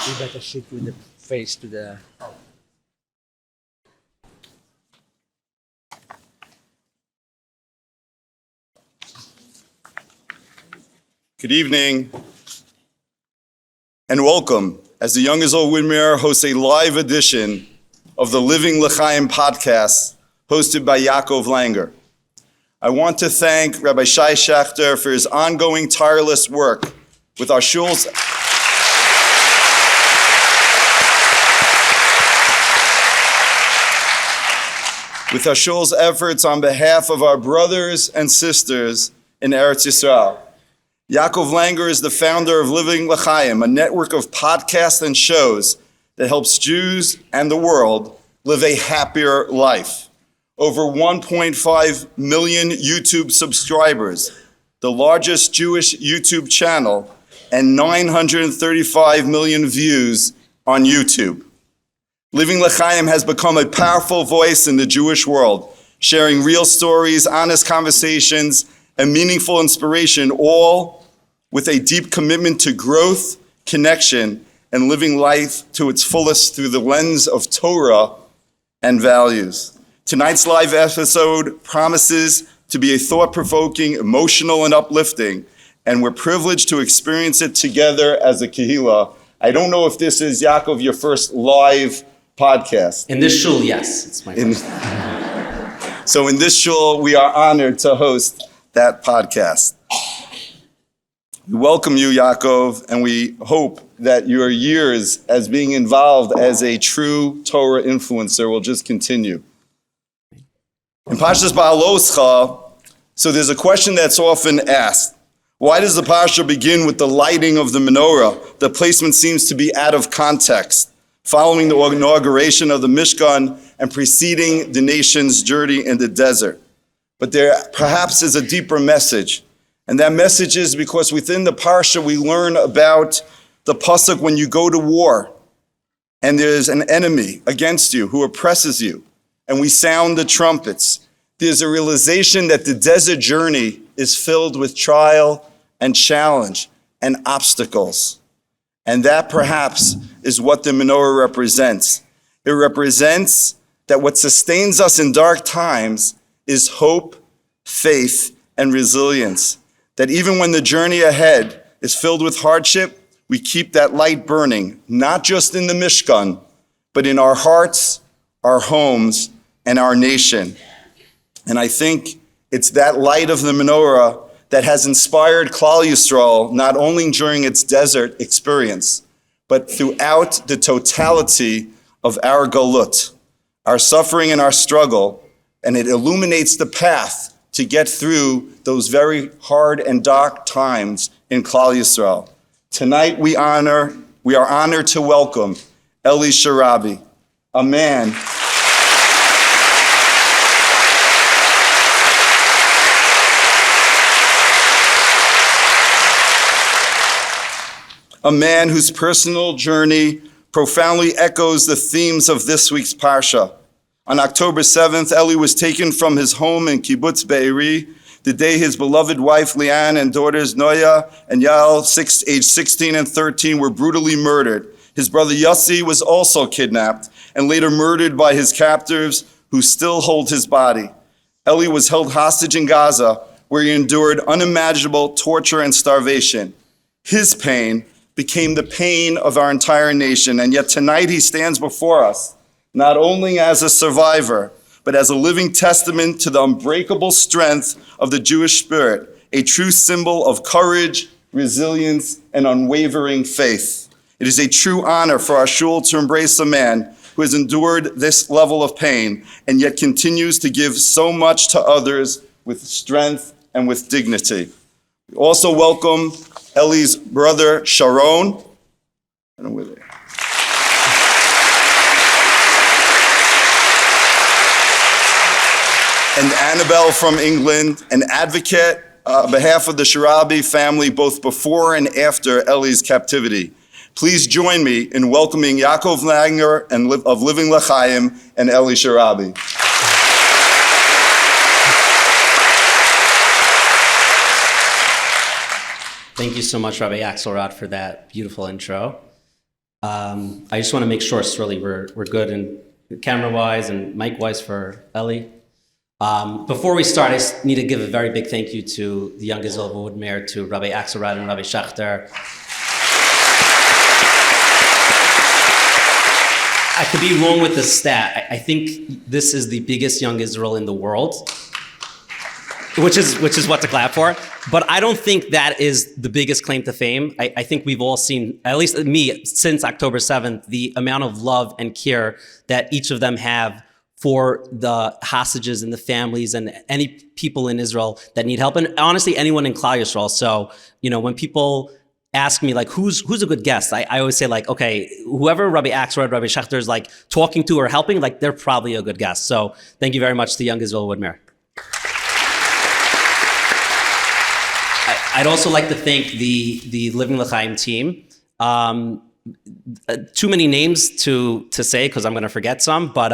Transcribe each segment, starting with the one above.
You better sit with the face to the... Good evening and welcome as the Young Israel Widmer hosts a live edition of the Living L'Chaim podcast hosted by Yaakov Langer. I want to thank Rabbi Shai Shachter for his ongoing tireless work with our shul's efforts on behalf of our brothers and sisters in Eretz Yisrael. Yaakov Langer is the founder of Living L'Chaim, a network of podcasts and shows that helps Jews and the world live a happier life. Over 1.5 million YouTube subscribers, the largest Jewish YouTube channel, and 935 million views on YouTube. Living L'Chaim has become a powerful voice in the Jewish world, sharing real stories, honest conversations, and meaningful inspiration, all with a deep commitment to growth, connection, and living life to its fullest through the lens of Torah and values. Tonight's live episode promises to be a thought-provoking, emotional, and uplifting, and we're privileged to experience it together as a Kehillah. I don't know if this is, Yaakov, your first live podcast. In this shul, yes, it's my first. So in this shul, we are honored to host that podcast. We welcome you, Yaakov, and we hope that your years as being involved as a true Torah influencer will just continue. In Parshas Ba'aloscha, so there's a question that's often asked. Why does the Parsha begin with the lighting of the menorah? The placement seems to be out of context, following the inauguration of the Mishkan and preceding the nation's journey in the desert. But there perhaps is a deeper message. And that message is because within the Parsha we learn about the pasuk when you go to war and there's an enemy against you who oppresses you and we sound the trumpets. There's a realization that the desert journey is filled with trial and challenge and obstacles. And that perhaps is what the menorah represents. It represents that what sustains us in dark times is hope, faith, and resilience. That even when the journey ahead is filled with hardship, we keep that light burning, not just in the Mishkan, but in our hearts, our homes, and our nation. And I think it's that light of the menorah that has inspired Klal Yisrael, not only during its desert experience, but throughout the totality of our galut, our suffering and our struggle, and it illuminates the path to get through those very hard and dark times in Klal Yisrael. Tonight we are honored to welcome Eli Sharabi, a man whose personal journey profoundly echoes the themes of this week's Parsha. On October 7th, Eli was taken from his home in Kibbutz Be'eri, the day his beloved wife Leanne and daughters Noya and Yael, aged 16 and 13, were brutally murdered. His brother Yossi was also kidnapped and later murdered by his captors who still hold his body. Eli was held hostage in Gaza, where he endured unimaginable torture and starvation. His pain became the pain of our entire nation, and yet tonight he stands before us, not only as a survivor, but as a living testament to the unbreakable strength of the Jewish spirit, a true symbol of courage, resilience, and unwavering faith. It is a true honor for our shul to embrace a man who has endured this level of pain and yet continues to give so much to others with strength and with dignity. We also welcome Ellie's brother, Sharon. And Annabelle from England, an advocate on behalf of the Sharabi family, both before and after Ellie's captivity. Please join me in welcoming Yaakov Langer of Living L'Chaim and Eli Sharabi. Thank you so much, Rabbi Axelrod, for that beautiful intro. I just want to make sure, Sterling, we're good and camera-wise and mic-wise for Ellie. Before we start, I just need to give a very big thank you to the Young Israel Woodmere, to Rabbi Axelrod and Rabbi Schachter. I could be wrong with the stat. I think this is the biggest Young Israel in the world, which is what to clap for. But I don't think that is the biggest claim to fame. I think we've all seen, at least me, since October 7th, the amount of love and care that each of them have for the hostages and the families and any people in Israel that need help. And honestly, anyone in Klal Yisrael. So, when people ask me like, who's a good guest? I always say like, okay, whoever Rabbi Axelrod, Rabbi Schachter is like talking to or helping, like they're probably a good guest. So thank you very much to Young Israel Woodmere. I'd also like to thank the Living L'Chaim team. Too many names to say because I'm going to forget some, but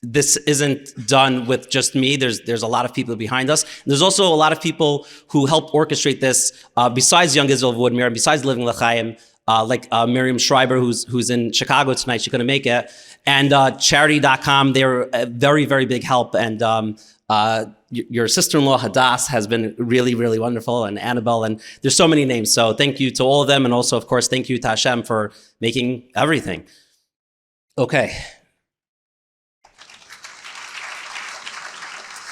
this isn't done with just me. There's a lot of people behind us. There's also a lot of people who helped orchestrate this besides Young Israel Woodmere and besides Living L'Chaim, like Miriam Schreiber, who's in Chicago tonight. She couldn't make it. And charity.com, they're a very, very big help. And your sister-in-law, Hadass, has been really, really wonderful, and Annabelle, and there's so many names. So thank you to all of them. And also, of course, thank you to Hashem for making everything. Okay.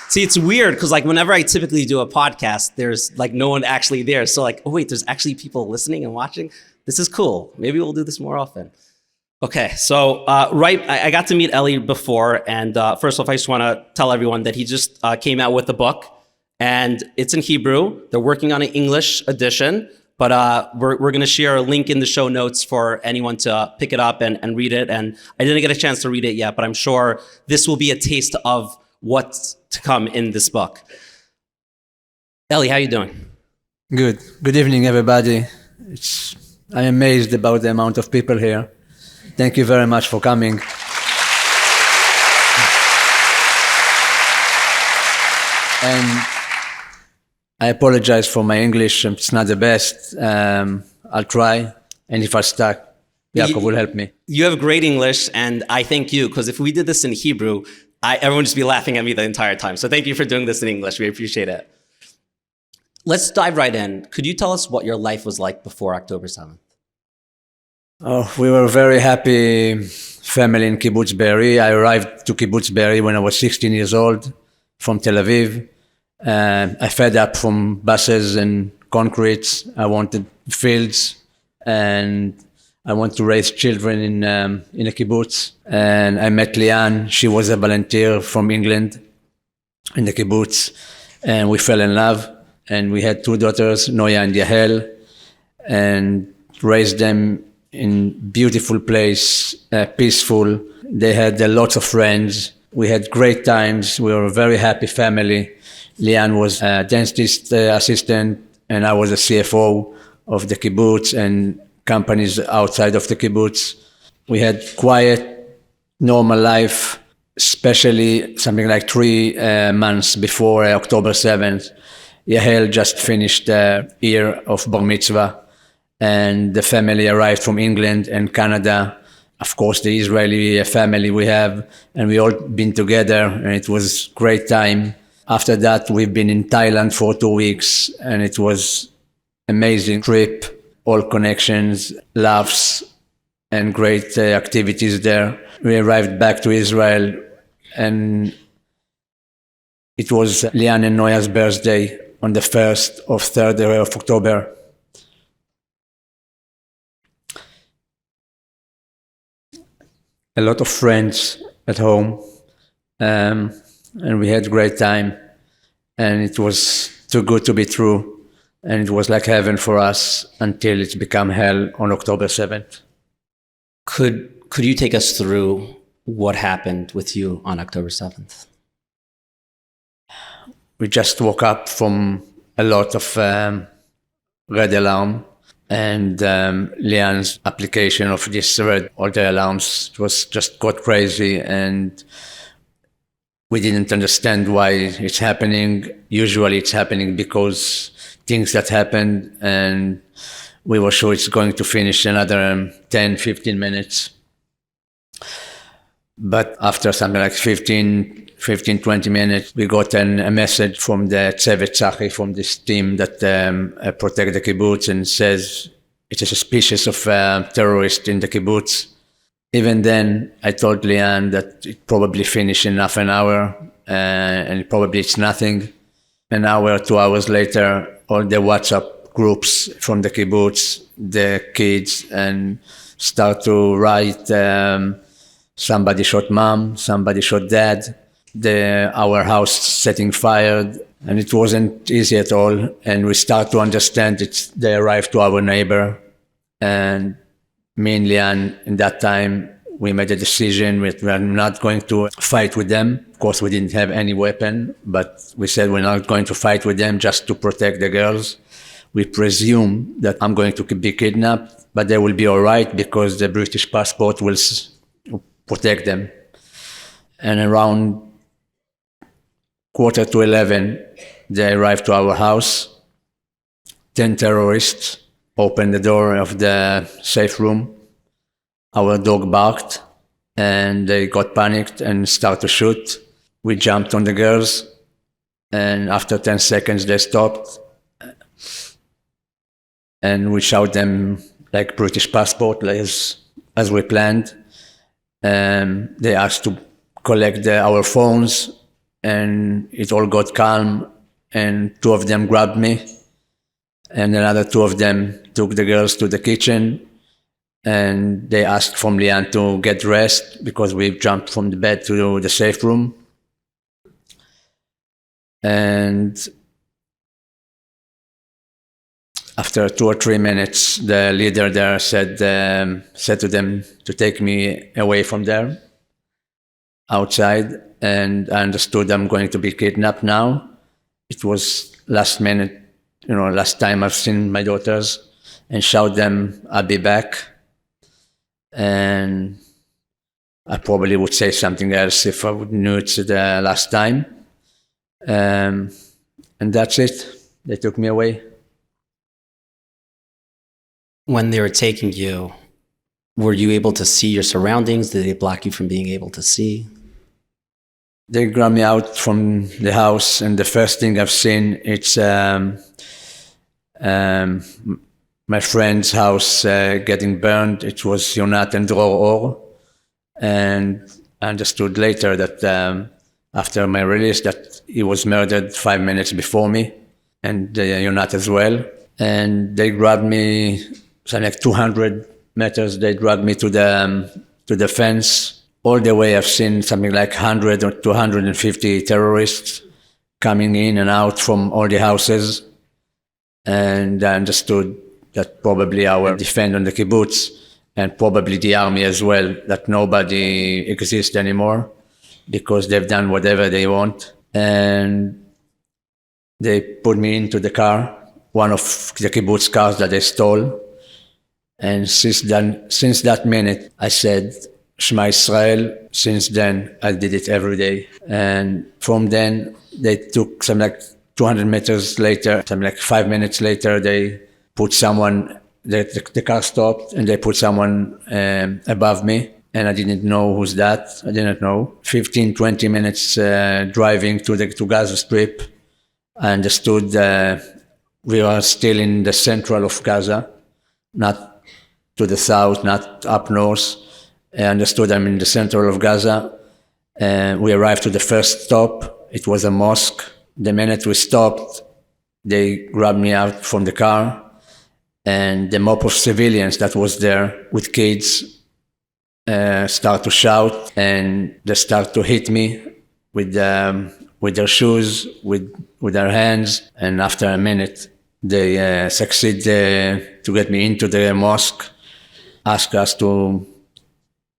See, it's weird because like whenever I typically do a podcast, there's like no one actually there. So like, oh wait, there's actually people listening and watching. This is cool. Maybe we'll do this more often. Okay, so I got to meet Ellie before, and first off, I just want to tell everyone that he just came out with a book, and it's in Hebrew. They're working on an English edition, but we're going to share a link in the show notes for anyone to pick it up and read it. And I didn't get a chance to read it yet, but I'm sure this will be a taste of what's to come in this book. Ellie, how you doing? Good. Good evening, everybody. I'm amazed about the amount of people here. Thank you very much for coming. And I apologize for my English. It's not the best. I'll try. And if I stuck, Yaakov will help me. You have great English, and I thank you, because if we did this in Hebrew, everyone would just be laughing at me the entire time. So thank you for doing this in English. We appreciate it. Let's dive right in. Could you tell us what your life was like before October 7th? Oh, we were a very happy family in Kibbutz Be'eri. I arrived to Kibbutz Be'eri when I was 16 years old from Tel Aviv. I fed up from buses and concrete. I wanted fields, and I want to raise children in a kibbutz. And I met Lian. She was a volunteer from England in the kibbutz, and we fell in love. And we had two daughters, Noya and Yahel, and raised them in beautiful place, peaceful. They had lots of friends. We had great times. We were a very happy family. Lian was a dentist assistant, and I was a CFO of the kibbutz and companies outside of the kibbutz. We had quiet, normal life, especially something like 3 months before October 7th. Yahel just finished the year of bar mitzvah, and the family arrived from England and Canada. Of course, the Israeli family we have, and we all been together, and it was great time. After that, we've been in Thailand for 2 weeks, and it was amazing trip, all connections, laughs, and great activities there. We arrived back to Israel, and it was Lian and Noya's birthday on the 1st of 3rd of October. A lot of friends at home, and we had a great time, and it was too good to be true, and it was like heaven for us until it's become hell on October 7th. Could you take us through what happened with you on October 7th? We just woke up from a lot of red alarm, and Lian's application of this red order alarms was just got crazy, and we didn't understand why it's happening. Usually it's happening because things that happened, and we were sure it's going to finish another 10, 15 minutes. But after something like 15, 20 minutes, we got a message from the Tzevet Tzachi, from this team that protect the kibbutz, and says it's a suspicious of terrorist in the kibbutz. Even then, I told Lian that it probably finished in half an hour, and probably it's nothing. An hour, 2 hours later, all the WhatsApp groups from the kibbutz, the kids, and start to write, somebody shot mom, somebody shot dad, our house setting fire, and it wasn't easy at all. And we start to understand they arrived to our neighbor, and me and Lian, in that time, we made a decision that we're not going to fight with them. Of course, we didn't have any weapon, but we said we're not going to fight with them just to protect the girls. We presume that I'm going to be kidnapped, but they will be all right because the British passport will protect them. And around 11:15, they arrived to our house. 10 terrorists opened the door of the safe room. Our dog barked, and they got panicked and started to shoot. We jumped on the girls, and after 10 seconds they stopped, and we showed them like British passport, as we planned. They asked to collect our phones, and it all got calm, and 2 of them grabbed me, and another 2 of them took the girls to the kitchen, and they asked from Lian to get dressed because we jumped from the bed to the safe room. And after 2 or 3 minutes, the leader there said to them to take me away from there, outside, and I understood I'm going to be kidnapped now. It was last minute, last time I've seen my daughters, and showed them I'll be back. And I probably would say something else if I knew it's the last time. And that's it. They took me away. When they were taking you, were you able to see your surroundings? Did they block you from being able to see? They grabbed me out from the house, and the first thing I've seen, it's my friend's house getting burned. It was Yonat and Dror Or, and I understood later that after my release that he was murdered 5 minutes before me, and Yonat as well. And they grabbed me, something like 200 meters. They dragged me to the fence. All the way I've seen something like 100 or 250 terrorists coming in and out from all the houses. And I understood that probably our defense on the kibbutz, and probably the army as well, that nobody exists anymore because they've done whatever they want. And they put me into the car, one of the kibbutz cars that they stole. And since that minute, I said, Shema Israel. Since then, I did it every day. And from then, they took something like 200 meters later, something like 5 minutes later, they put someone, the car stopped, and they put someone above me. And I didn't know who's that. I didn't know. 15, 20 minutes driving to Gaza Strip. I understood we are still in the central of Gaza, not to the south, not up north. I understood I'm in the center of Gaza. We arrived to the first stop. It was a mosque. The minute we stopped, they grabbed me out from the car, and the mob of civilians that was there with kids start to shout, and they start to hit me with their shoes, with their hands. And after a minute, they succeed to get me into the mosque, ask us to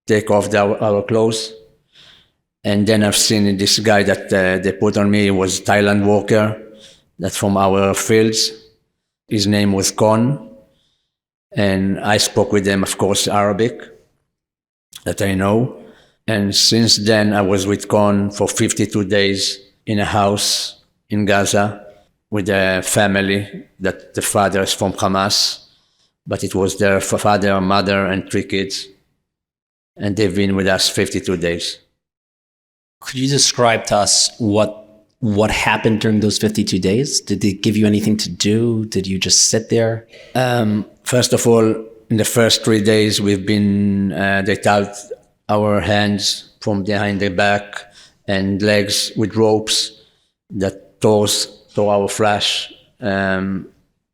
take off our clothes. And then I've seen this guy that they put on me was Thailand worker, that's from our fields. His name was Kon. And I spoke with them, of course, Arabic, that I know. And since then, I was with Kon for 52 days in a house in Gaza. with a family that the father is from Hamas, but it was their father, mother, and 3 kids. And they've been with us 52 days. Could you describe to us what happened during those 52 days? Did they give you anything to do? Did you just sit there? First of all, in the first 3 days, we've been, they tied our hands from behind the back and legs with ropes that tore our flesh. And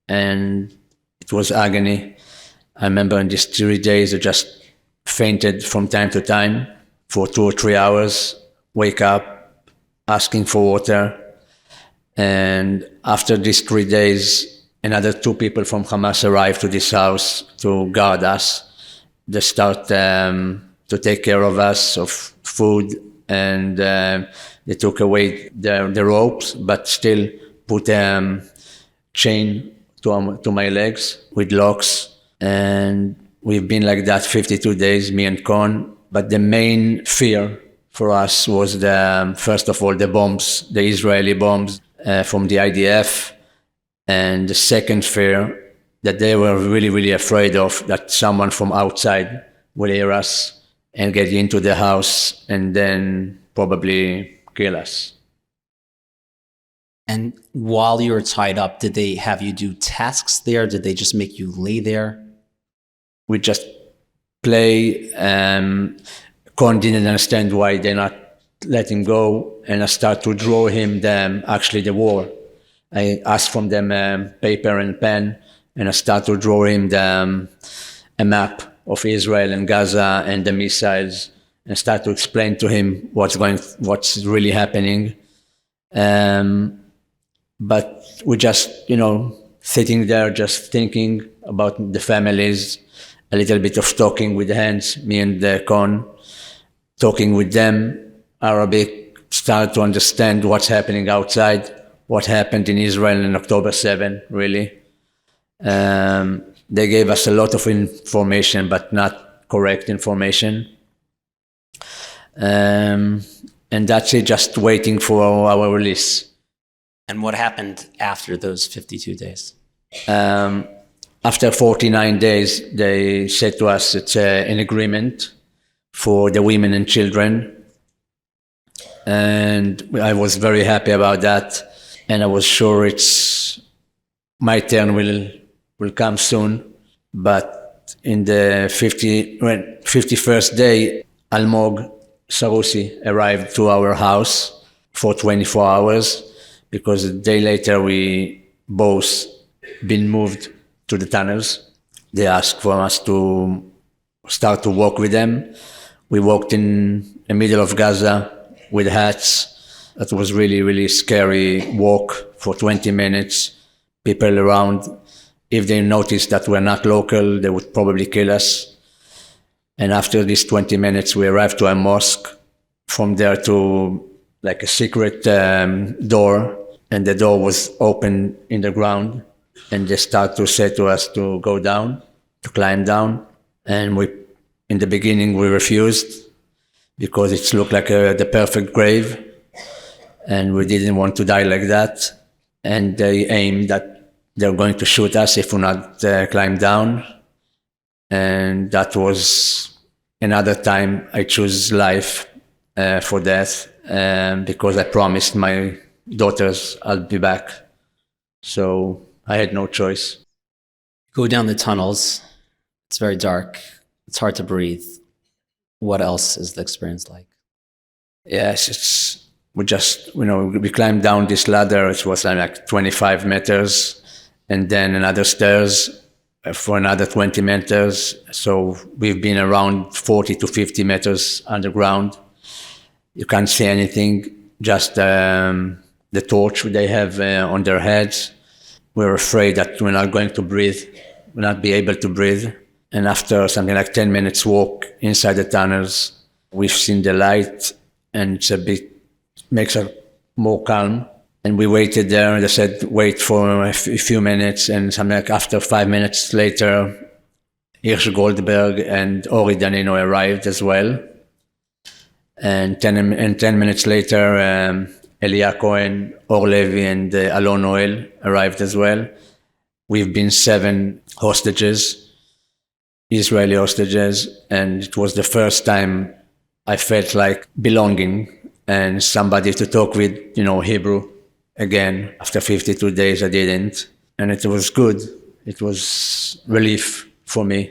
it was agony. I remember in these 3 days, I just fainted from time to time for 2 or 3 hours, wake up, asking for water. And after these 3 days, another 2 people from Hamas arrived to this house to guard us. They start to take care of us, of food, and they took away the ropes, but still put a chain to my legs with locks. And we've been like that 52 days, me and Con. But the main fear for us was first of all, the bombs, the Israeli bombs from the IDF. And the second fear that they were really, really afraid of, that someone from outside will hear us and get into the house and then probably kill us. And while you were tied up, did they have you do tasks there? Did they just make you lay there? We just play. Con didn't understand why they're not letting go, and I start to draw him the war. I asked from them paper and pen, and I start to draw him a map of Israel and Gaza and the missiles, and start to explain to him what's really happening. But we just, sitting there, just thinking about the families, a little bit of talking with the hands, me and Con, talking with them, Arabic, start to understand what's happening outside, what happened in Israel on October 7, really. They gave us a lot of information, but not correct information. And that's it, just waiting for our release. And what happened after those 52 days? After 49 days, they said to us it's an agreement for the women and children. And I was very happy about that. And I was sure my turn will come soon. But in the 51st day, Almog Sarusi arrived to our house for 24 hours, because a day later we both been moved to the tunnels. They asked for us to start to walk with them. We walked in the middle of Gaza with hats. That was really, really scary walk for 20 minutes. People around, if they noticed that we're not local, they would probably kill us. And after these 20 minutes, we arrived to a mosque. From there to like a secret door, and the door was open in the ground. And they start to say to us to go down, to climb down. And in the beginning, we refused because it looked like the perfect grave. And we didn't want to die like that. And they aimed that they're going to shoot us if we not climb down. And that was another time I chose life for death, because I promised my daughters I'll be back. So I had no choice. Go down the tunnels. It's very dark. It's hard to breathe. What else is the experience like? Yes, we climbed down this ladder. It was like 25 meters, and then another stairs for another 20 meters. So we've been around 40 to 50 meters underground. You can't see anything, just the torch they have on their heads. We're afraid that we're not going to breathe, we'll not be able to breathe. And after something like 10 minutes walk inside the tunnels, we've seen the light, and makes us more calm. And we waited there, and they said, wait for a few minutes. And something like after 5 minutes later, Hirsch Goldberg and Ori Danino arrived as well. And 10 minutes later, Elia Cohen, Or Levy, and Alon Noel arrived as well. We've been 7 hostages, Israeli hostages, and it was the first time I felt like belonging and somebody to talk with, Hebrew again. After 52 days, I didn't. And it was good. It was relief for me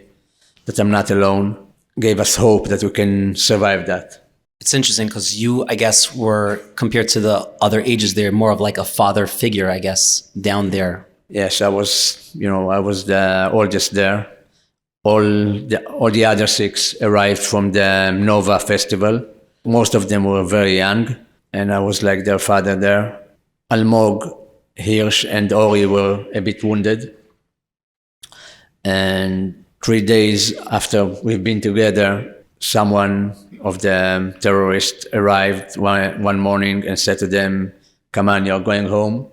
that I'm not alone. Gave us hope that we can survive that. It's interesting because you, I guess, were, compared to the other ages there, more of like a father figure, I guess, down there. Yes, I was the oldest there. All the other 6 arrived from the Nova Festival. Most of them were very young, and I was like their father there. Almog, Hirsch, and Ori were a bit wounded. And 3 days after we've been together, someone of the terrorists arrived one morning and said to them, "Come on, you're going home."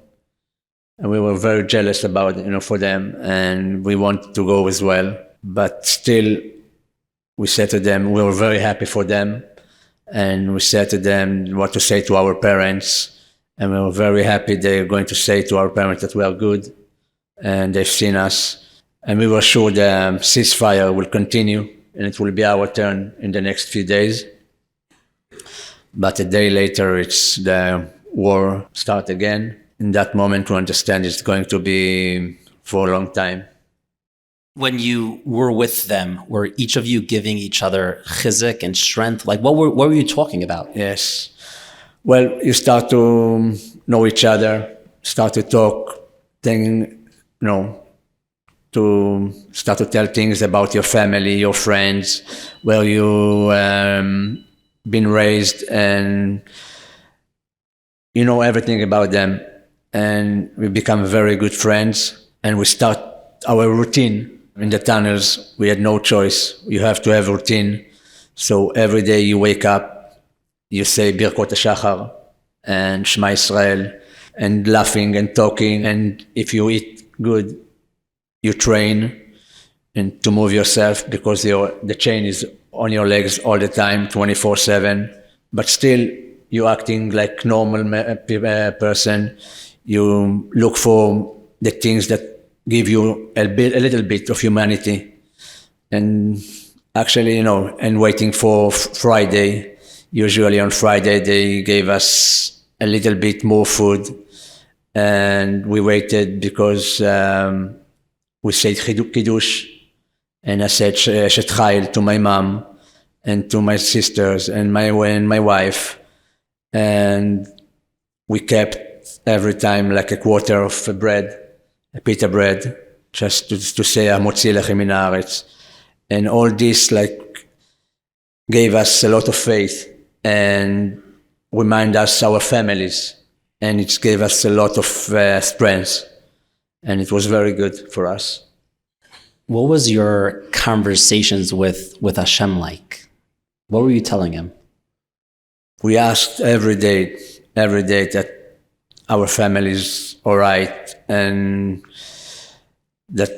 And we were very jealous about it, for them, and we wanted to go as well. But still, we said to them, we were very happy for them, and we said to them what to say to our parents, and we were very happy they're going to say to our parents that we are good, and they've seen us. And we were sure the ceasefire will continue, and it will be our turn in the next few days. But a day later, it's the war start again. In that moment, we understand it's going to be for a long time. When you were with them, were each of you giving each other chizuk and strength? Like, what were you talking about? Yes. Well, you start to know each other, start to talk, to start to tell things about your family, your friends, where you been raised, and you know everything about them. And we become very good friends, and we start our routine. In the tunnels, we had no choice. You have to have a routine. So every day you wake up, you say Birkot HaShachar and Shema Yisrael, and laughing and talking. And if you eat good, you train and to move yourself, because the chain is on your legs all the time, 24/7. But still, you're acting like normal person. You look for the things that give you a little bit of humanity. And actually, and waiting for Friday. Usually on Friday, they gave us a little bit more food. And we waited because we said Kiddush. And I said Shet Chayil to my mom and to my sisters and my wife. And we kept every time like a quarter of bread, a pita bread, just to say Hamotzi Lechem min haaretz. And all this gave us a lot of faith and remind us our families, and it gave us a lot of strength, and it was very good for us. What was your conversations with Hashem like? What were you telling him? We asked every day that our family is all right, and that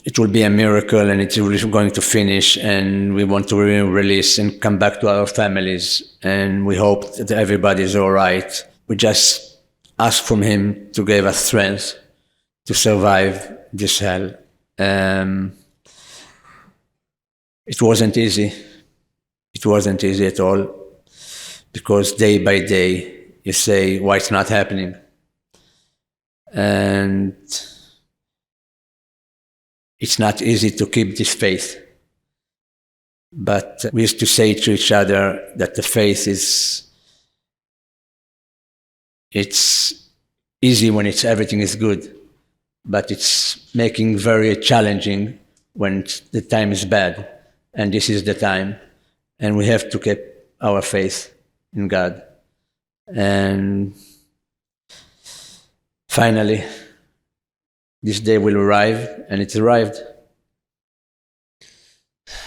it will be a miracle, and it's going to finish, and we want to release and come back to our families, and we hope that everybody is all right. We just ask from him to give us strength to survive this hell. It wasn't easy. It wasn't easy at all, because day by day you say, why it's not happening? And it's not easy to keep this faith. But we used to say to each other that the faith it's easy when everything is good, but it's making very challenging when the time is bad. And this is the time. And we have to keep our faith in God. And finally, this day will arrive, and it's arrived.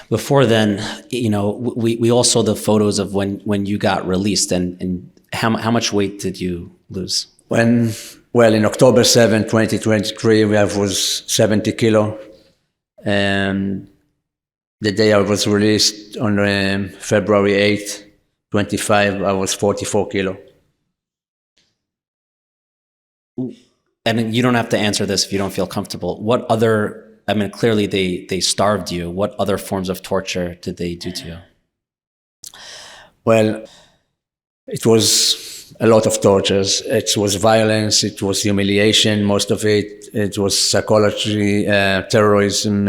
Before then, we all saw the photos of when you got released, and how much weight did you lose? In October 7, 2023, I was 70 kilo. And the day I was released on February 8, 25, I was 44 kilo. And you don't have to answer this if you don't feel comfortable. What other, I mean, clearly they starved you. What other forms of torture did they do to you? Well, it was a lot of tortures. It was violence, it was humiliation, most of it. It was psychology, terrorism,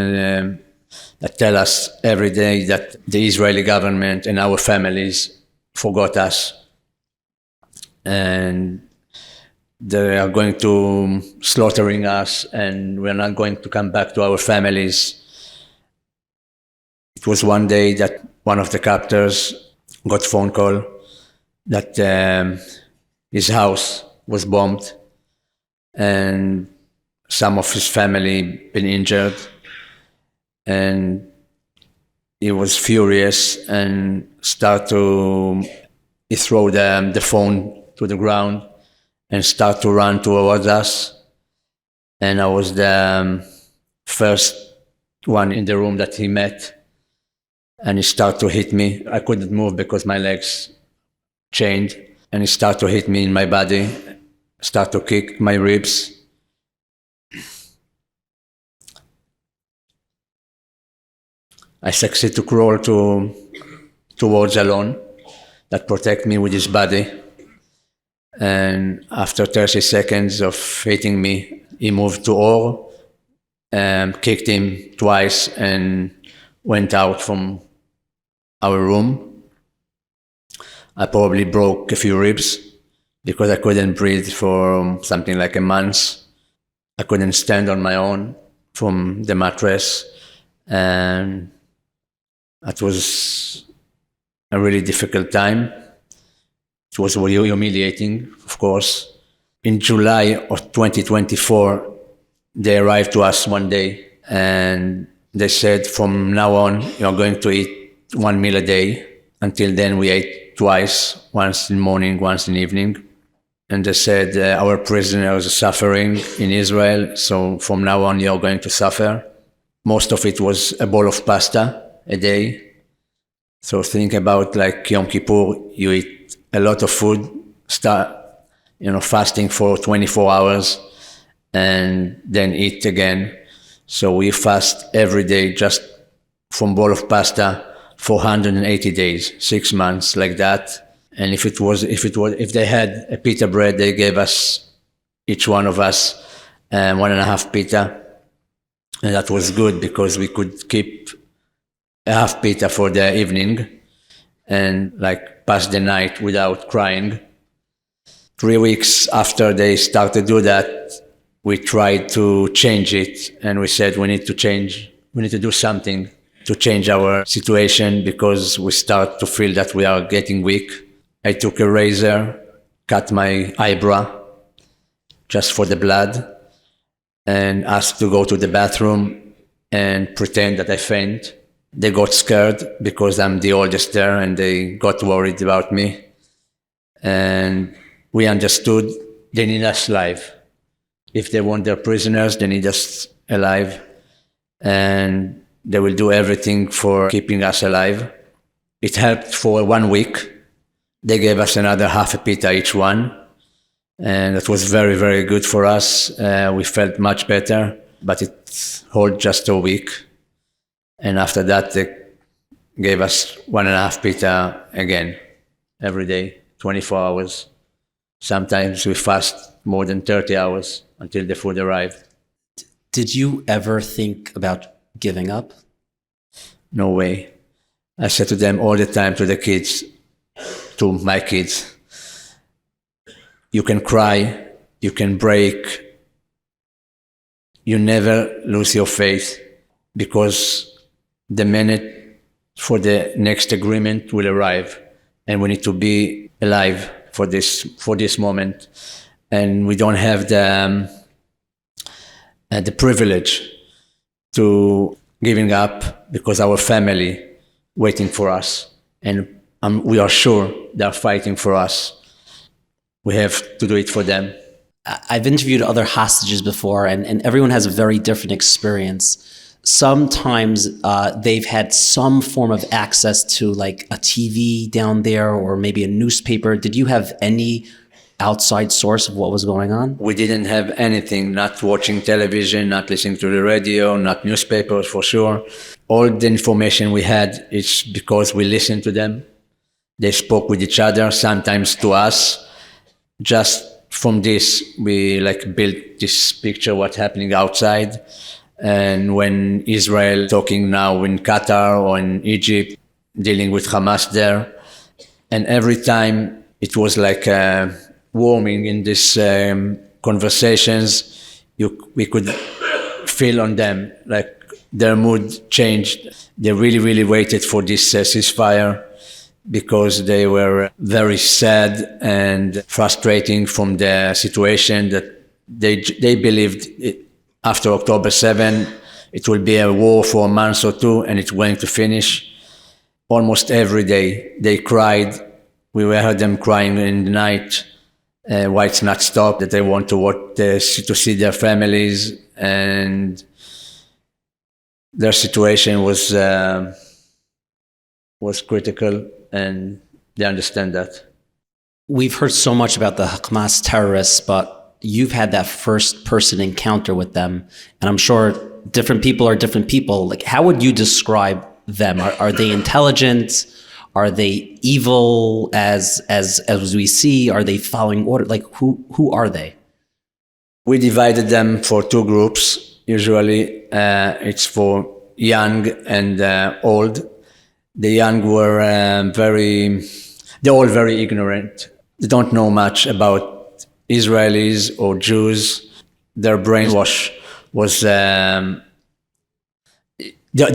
that tell us every day that the Israeli government and our families forgot us. And they are going to slaughtering us, and we're not going to come back to our families. It was one day that one of the captors got a phone call that his house was bombed and some of his family been injured, and he was furious and he threw the phone to the ground and start to run towards us. And I was the first one in the room that he met, and he started to hit me. I couldn't move because my legs chained, and he started to hit me in my body, start to kick my ribs. I succeeded to crawl towards Alon that protect me with his body. And after 30 seconds of hitting me, he moved to Or, kicked him twice, and went out from our room. I probably broke a few ribs because I couldn't breathe for something like a month. I couldn't stand on my own from the mattress, and it was a really difficult time. It was really humiliating, of course. In July of 2024, they arrived to us one day and they said, from now on, you're going to eat 1 meal a day. Until then, we ate twice, once in the morning, once in the evening. And they said, our prisoners are suffering in Israel, so from now on, you're going to suffer. Most of it was a bowl of pasta a day. So think about like Yom Kippur, you eat a lot of food, fasting for 24 hours, and then eat again. So we fast every day just from bowl of pasta for 180 days, 6 months like that. And if they had a pita bread, they gave us, each one of us, 1.5 pita. And that was good because we could keep a half pita for the evening and like pass the night without crying. 3 weeks after they started to do that, we tried to change it, and we said we need to do something to change our situation because we start to feel that we are getting weak. I took a razor, cut my eyebrow just for the blood, and asked to go to the bathroom and pretend that I faint. They got scared because I'm the oldest there, and they got worried about me. And we understood they need us alive. If they want their prisoners, they need us alive. And they will do everything for keeping us alive. It helped for 1 week. They gave us another half a pita each one. And that was very, very good for us. We felt much better, but it held just a week. And after that, they gave us 1.5 pita again, every day, 24 hours. Sometimes we fast more than 30 hours until the food arrived. Did you ever think about giving up? No way. I said to them all the time, to the kids, to my kids, you can cry, you can break, you never lose your faith, because the minute for the next agreement will arrive, and we need to be alive for this moment. And we don't have the privilege to giving up because our family waiting for us, and we are sure they're fighting for us. We have to do it for them. I've interviewed other hostages before, and everyone has a very different experience. Sometimes they've had some form of access to like a TV down there or maybe a newspaper. Did you have any outside source of what was going on? We didn't have anything, not watching television, not listening to the radio, not newspapers for sure. All the information we had is because we listened to them. They spoke with each other, sometimes to us. Just from this, we built this picture what's happening outside. And when Israel talking now in Qatar or in Egypt, dealing with Hamas there, and every time it was warming in these conversations, we could feel on them, their mood changed. They really, really waited for this ceasefire because they were very sad and frustrating from the situation that they believed after October 7, it will be a war for a month or two and it's going to finish. Almost every day they cried. We heard them crying in the night. Why it's not stopped, that they want to see their families, and their situation was critical, and they understand that. We've heard so much about the Hamas terrorists, but you've had that first-person encounter with them, and I'm sure different people are different people. How would you describe them? Are they intelligent? Are they evil as we see? Are they following order? Who are they? We divided them for two groups. Usually it's for young and old. The young were they're all very ignorant. They don't know much about Israelis or Jews. Their brainwash was, they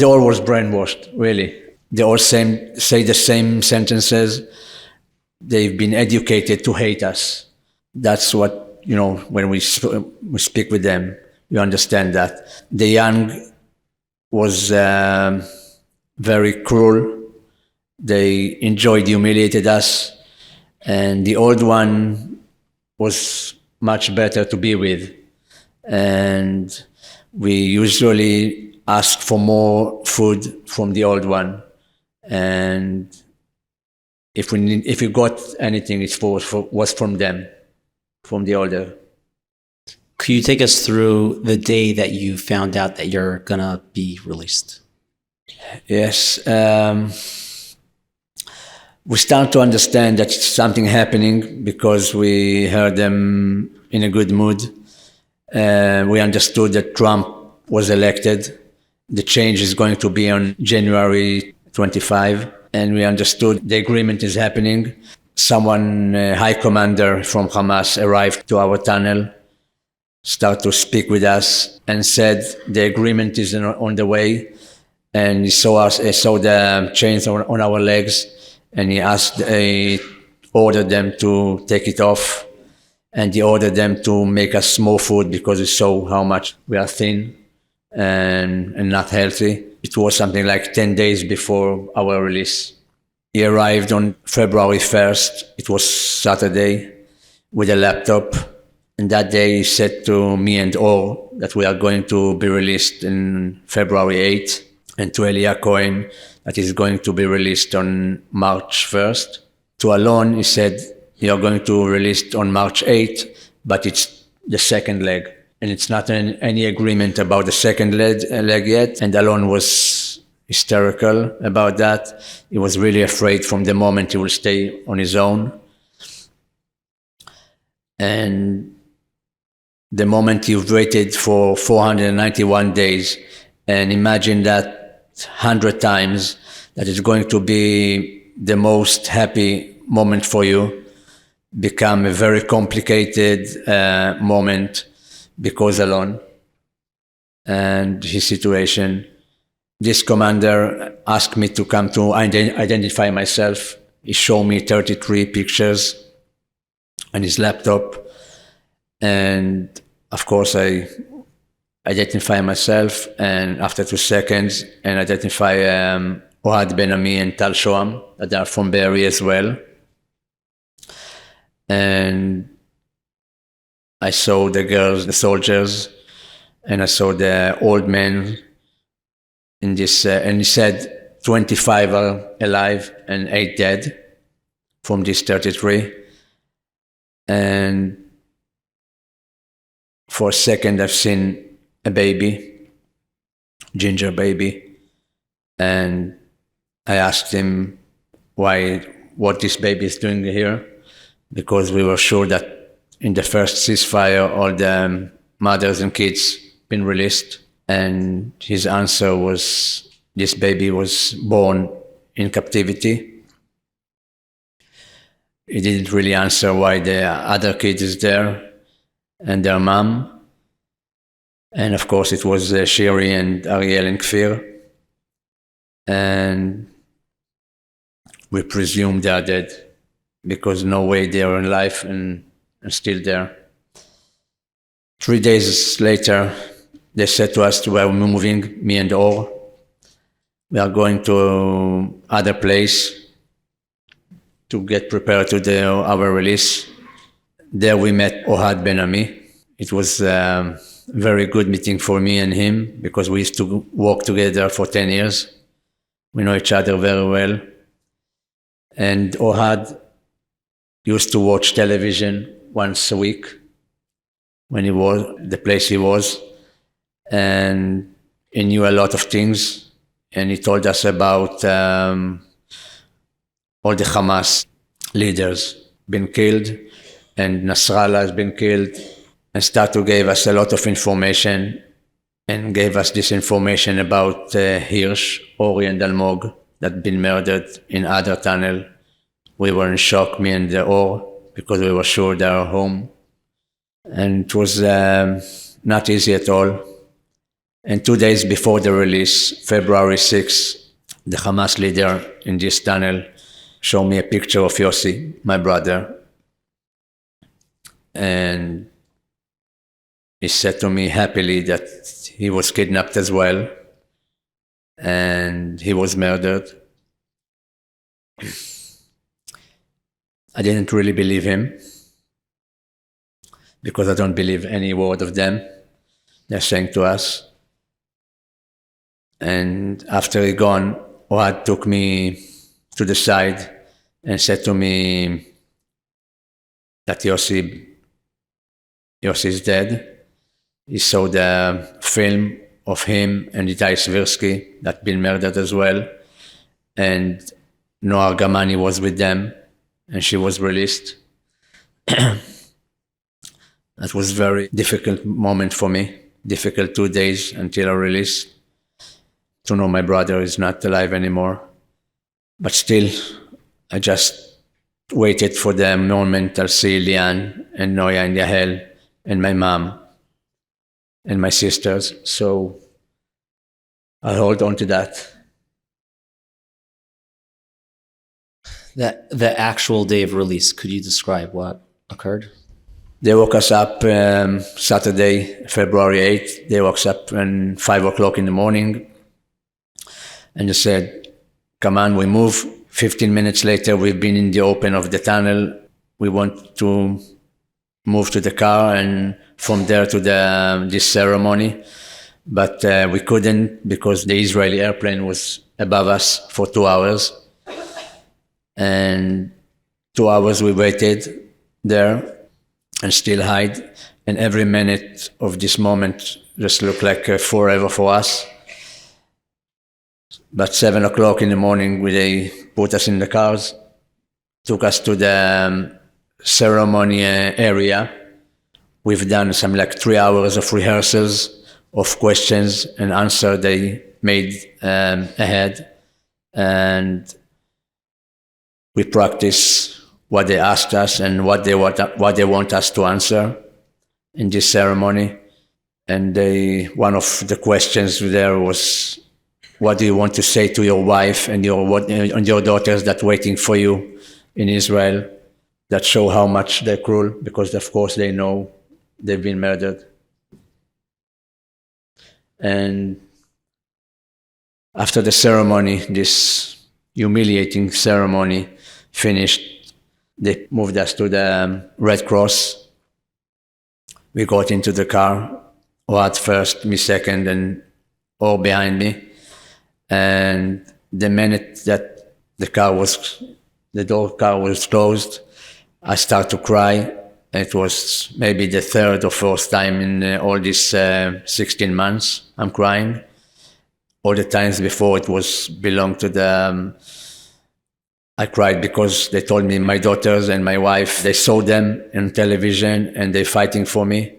all was brainwashed, really. They all say the same sentences. They've been educated to hate us. That's what, when we speak with them, you understand that. The young was very cruel. They humiliated us. And the old one was much better to be with. And we usually ask for more food from the old one. And if we got anything, it was from them, from the older. Could you take us through the day that you found out that you're gonna be released? Yes. We start to understand that something happening because we heard them in a good mood. We understood that Trump was elected. The change is going to be on January 25, and we understood the agreement is happening. Someone, high commander from Hamas, arrived to our tunnel, started to speak with us, and said the agreement is on the way. And he saw the chains on our legs, and he ordered them to take it off, and he ordered them to make us more food because he saw how much we are thin and not healthy. It was something like 10 days before our release. He arrived on February 1st. It was Saturday, with a laptop. And that day he said to me and Or that we are going to be released in February 8th, and to Eli Cohen that is going to be released on March 1st. To Alon, he said, you are going to release on March 8th, but it's the second leg. And it's not any agreement about the second leg yet. And Alon was hysterical about that. He was really afraid from the moment he will stay on his own. And the moment you've waited for 491 days, and imagine that 100 times, that is going to be the most happy moment for you, become a very complicated moment because Alon and his situation. This commander asked me to come to identify myself. He showed me 33 pictures on his laptop. And of course, I identify myself, and after 2 seconds, and identify Ohad Ben-Ami and Tal Shoam, that are from Be'eri as well. And I saw the girls, the soldiers, and I saw the old men in this, and he said 25 are alive and 8 dead from these 33. And for a second, I've seen a baby, ginger baby, and I asked him what this baby is doing here, because we were sure that in the first ceasefire, all the mothers and kids been released. And his answer was, this baby was born in captivity. He didn't really answer why the other kid is there and their mom. And of course it was Shiri and Ariel and Kfir. And we presume they are dead, because no way they are in life and still there. 3 days later, they said to us, we are moving, me and Or. We are going to other place to get prepared to our release. There we met Ohad Ben-Ami. It was a very good meeting for me and him, because we used to work together for 10 years. We know each other very well. And Ohad used to watch television once a week when he was the place he was, and he knew a lot of things. And he told us about all the Hamas leaders been killed, and Nasrallah has been killed, and Statu gave us a lot of information, and gave us this information about Hirsch, Ori and Almog that been murdered in other tunnel. We were in shock, me and Or, because we were sure they are home. And it was not easy at all. And 2 days before the release, February 6th, the Hamas leader in this tunnel showed me a picture of Yossi, my brother. And he said to me happily that he was kidnapped as well, and he was murdered. I didn't really believe him, because I don't believe any word of them they're saying to us. And after he gone, Ohad took me to the side and said to me that Yossi is dead. He saw the film of him and Itai Svirsky that been murdered as well. And Noah Gamani was with them, and she was released. That was a very difficult moment for me, difficult 2 days until I release, to know my brother is not alive anymore. But still, I just waited for the moment I'll see Lian and Noya and Yahel and my mom and my sisters. So I'll hold on to that. The actual day of release, could you describe what occurred? They woke us up Saturday, February 8th. They woke us up at 5 o'clock in the morning. And they said, come on, we move. 15 minutes later, we've been in the open of the tunnel. We want to move to the car and from there to this ceremony. But we couldn't, because the Israeli airplane was above us for 2 hours. And 2 hours we waited there and still hide. And every minute of this moment just looked like forever for us. But 7 o'clock in the morning, they put us in the cars, took us to the ceremony area. We've done some 3 hours of rehearsals of questions and answers they made ahead. And we practice what they asked us and what they want us to answer in this ceremony. And one of the questions there was, what do you want to say to your wife and your daughters that waiting for you in Israel? That show how much they're cruel, because of course they know they've been murdered. And after the ceremony, this humiliating ceremony finished, they moved us to the Red Cross. We got into the car, Ohad first, me second, and Or behind me. And the minute that the car was closed, I started to cry, It was maybe the third or fourth time in all these 16 months I'm crying. All the times before it was belonged to the... I cried because they told me my daughters and my wife, they saw them on television and they're fighting for me.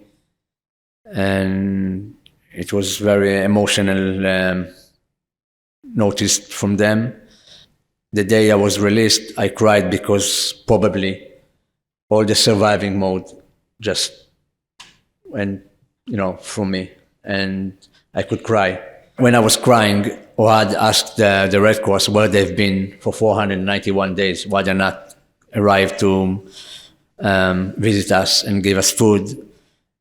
And it was very emotional noticed from them. The day I was released, I cried because probably all the surviving mode just went, from me, and I could cry. When I was crying, Ohad asked the Red Cross where they've been for 491 days, why they're not arrived to visit us and give us food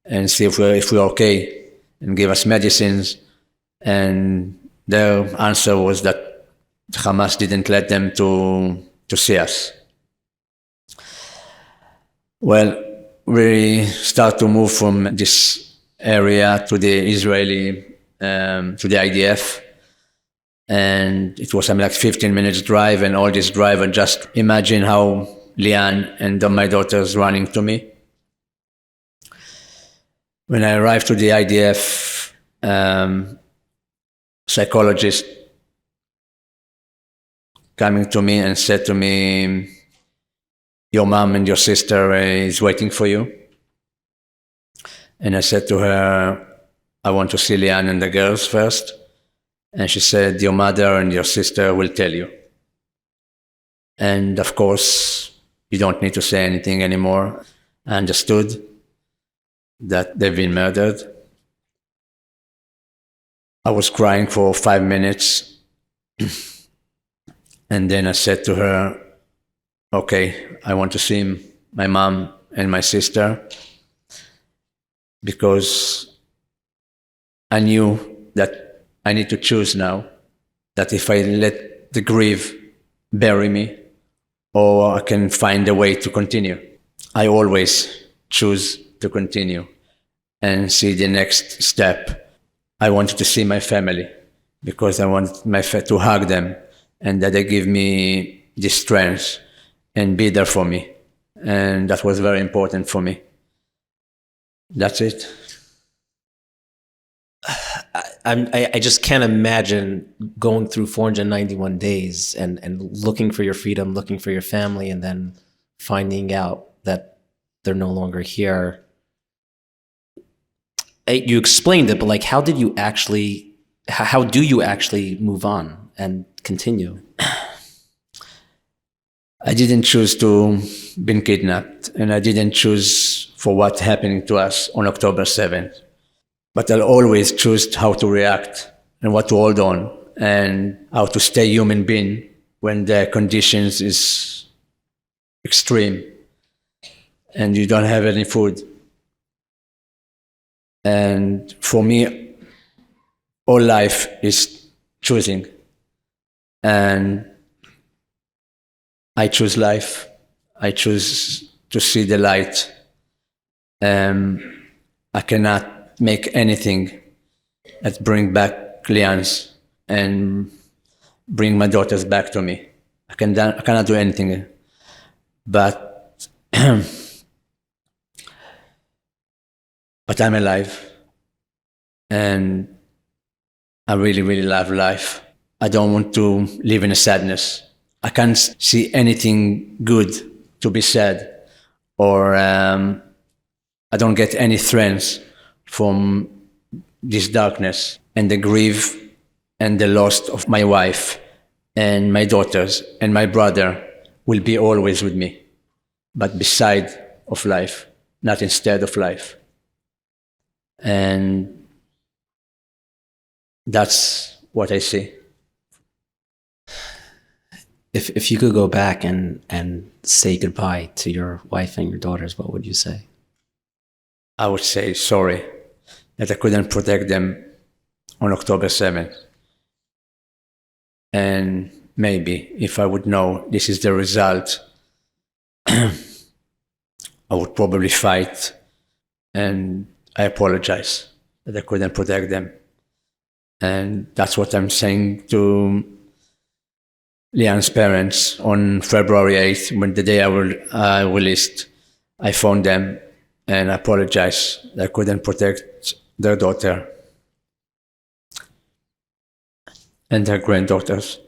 and see if we're okay and give us medicines. And their answer was that Hamas didn't let them to see us. Well, we start to move from this area to the Israeli, to the IDF. And it was something like 15 minutes drive, and all this drive, and just imagine how Lian and my daughters running to me. When I arrived to the IDF, psychologist coming to me and said to me, your mom and your sister is waiting for you. And I said to her, I want to see Lian and the girls first. And she said, your mother and your sister will tell you. And of course, you don't need to say anything anymore. I understood that they've been murdered. I was crying for 5 minutes. And then I said to her, okay, I want to see my mom and my sister, because I knew that I need to choose now, that if I let the grief bury me, or I can find a way to continue. I always choose to continue and see the next step. I wanted to see my family because I want to hug them, and that they give me the strength and be there for me. And that was very important for me. That's it. I just can't imagine going through 491 days and looking for your freedom, looking for your family, and then finding out that they're no longer here. You explained it, but like, how do you actually move on and continue? I didn't choose to be kidnapped, and I didn't choose for what's happening to us on October 7th. But I'll always choose how to react and what to hold on and how to stay human being when the conditions is extreme and you don't have any food. And for me, all life is choosing. And I choose life. I choose to see the light. I cannot make anything that bring back Lian's and bring my daughters back to me. I cannot do anything. But but I'm alive, and I really, really love life. I don't want to live in a sadness. I can't see anything good to be sad, or I don't get any strength from this darkness and the grief and the loss of my wife and my daughters and my brother will be always with me, but beside of life, not instead of life. And that's what I see. If you could go back and say goodbye to your wife and your daughters, what would you say? I would say sorry that I couldn't protect them on October 7th. And maybe if I would know this is the result, I would probably fight, and I apologize that I couldn't protect them. And that's what I'm saying to Lian's parents on February 8th, when the day I released. I phoned them and apologized that I couldn't protect their daughter and their granddaughters.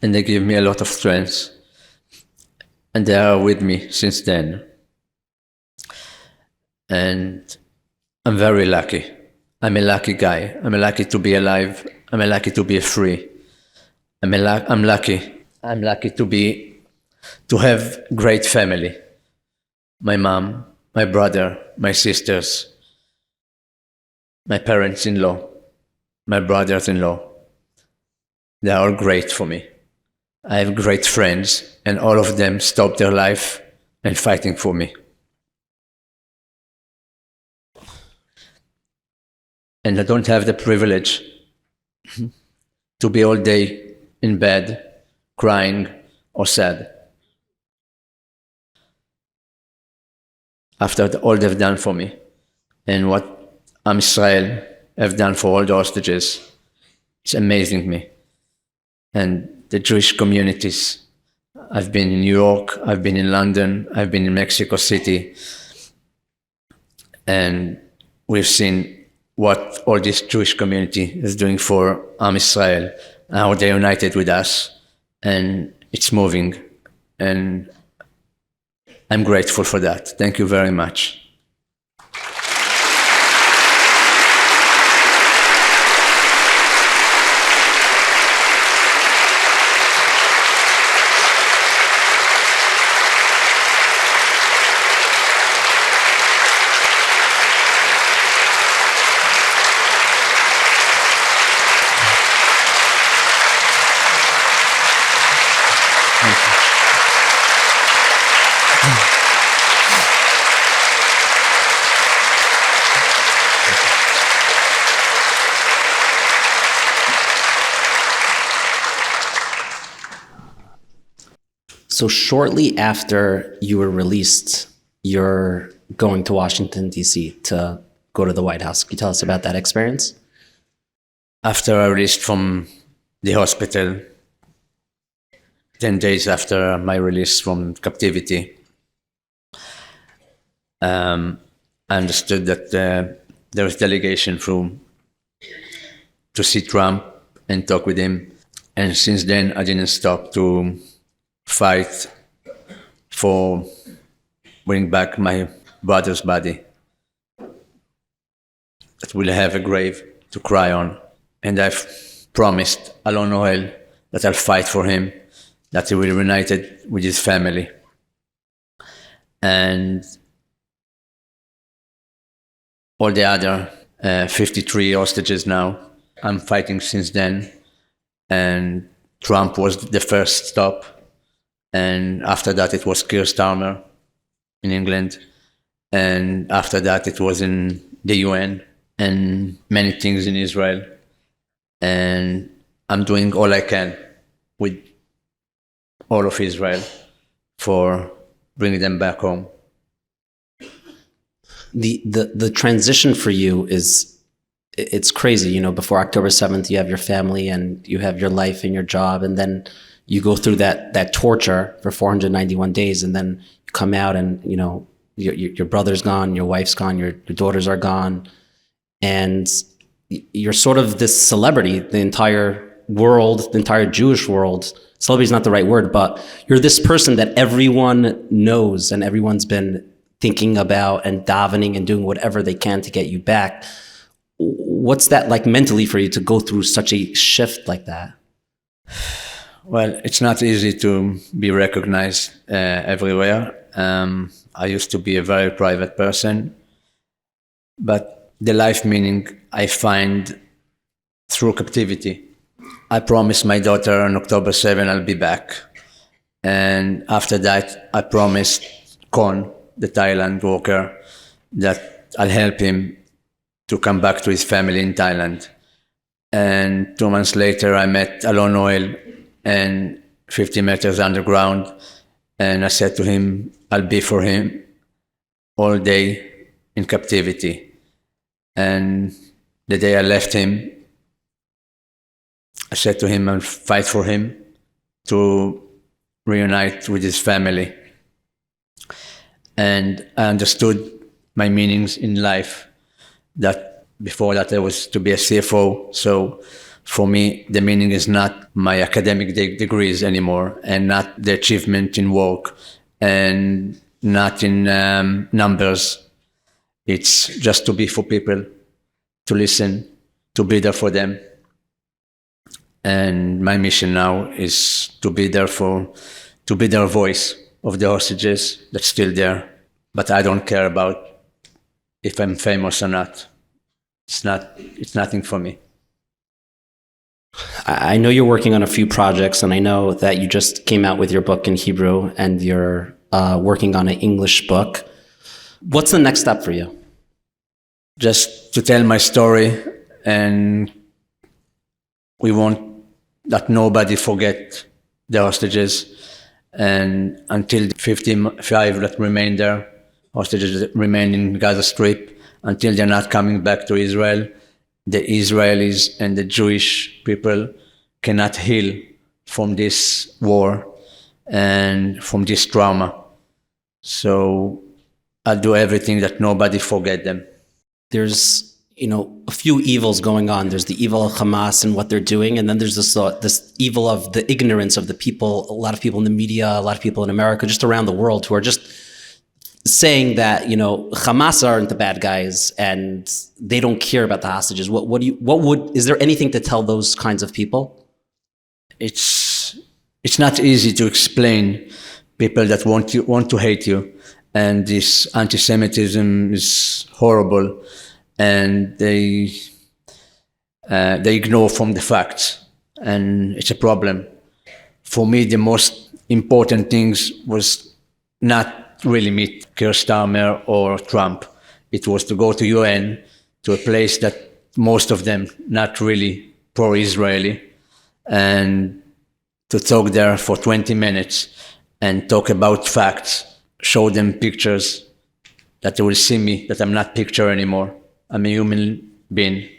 And they give me a lot of strength. And they are with me since then. And I'm very lucky. I'm a lucky guy. I'm lucky to be alive. I'm lucky to be free. I'm lucky. I'm lucky to have great family. My mom, my brother, my sisters, my parents-in-law, my brothers-in-law. They are all great for me. I have great friends, and all of them stopped their life and fighting for me. And I don't have the privilege to be all day in bed, crying or sad. After all they've done for me, and what Am Israel have done for all the hostages, it's amazing me. And the Jewish communities. I've been in New York, I've been in London, I've been in Mexico City, and we've seen what all this Jewish community is doing for Am Israel, how they're united with us, and it's moving, and I'm grateful for that. Thank you very much. So shortly after you were released, you're going to Washington, D.C. to go to the White House. Can you tell us about that experience? After I released from the hospital, 10 days after my release from captivity, I understood that there was delegation to see Trump and talk with him. And since then, I didn't stop to fight for bring back my brother's body that will have a grave to cry on. And I've promised Alon Noel that I'll fight for him, that he will be reunited with his family. And all the other 53 hostages now, I'm fighting since then. And Trump was the first stop. And after that, it was Keir Starmer in England. And after that, it was in the UN and many things in Israel. And I'm doing all I can with all of Israel for bringing them back home. The transition for you it's crazy. You know, before October 7th, you have your family and you have your life and your job, and then you go through that torture for 491 days, and then you come out and, you know, your brother's gone, your wife's gone, your daughters are gone, and you're sort of this celebrity. The entire world, the entire Jewish world, celebrity is not the right word, but you're this person that everyone knows and everyone's been thinking about and davening and doing whatever they can to get you back. What's that like mentally for you to go through such a shift like that? Well, it's not easy to be recognized everywhere. I used to be a very private person, but the life meaning I find through captivity. I promised my daughter on October 7 I'll be back. And after that, I promised Kon, the Thailand worker, that I'll help him to come back to his family in Thailand. And 2 months later, I met Alon Noel and 50 meters underground. And I said to him, I'll be for him all day in captivity. And the day I left him, I said to him, I'll fight for him to reunite with his family. And I understood my meanings in life. That before that I was to be a CFO. So for me, the meaning is not my academic degrees anymore, and not the achievement in work, and not in numbers. It's just to be for people, to listen, to be there for them. And my mission now is to be there to be their voice of the hostages that's still there. But I don't care about if I'm famous or not. It's nothing for me. I know you're working on a few projects, and I know that you just came out with your book in Hebrew, and you're working on an English book. What's the next step for you? Just to tell my story, and we want that nobody forget the hostages, and until the 55 that remain there, hostages that remain in Gaza Strip, until they're not coming back to Israel, the Israelis and the Jewish people cannot heal from this war and from this trauma. So I'll do everything that nobody forget them. There's, a few evils going on. There's the evil of Hamas and what they're doing, and then there's this evil of the ignorance of the people. A lot of people in the media, a lot of people in America, just around the world, who are just saying that Hamas aren't the bad guys and they don't care about the hostages. Is there anything to tell those kinds of people? It's not easy to explain people that want to hate you, and this anti-Semitism is horrible, and they ignore from the facts, and it's a problem. For me, the most important things was not really meet Keir Starmer or Trump. It was to go to UN, to a place that most of them not really pro-Israeli, and to talk there for 20 minutes and talk about facts, show them pictures, that they will see me, that I'm not picture anymore. I'm a human being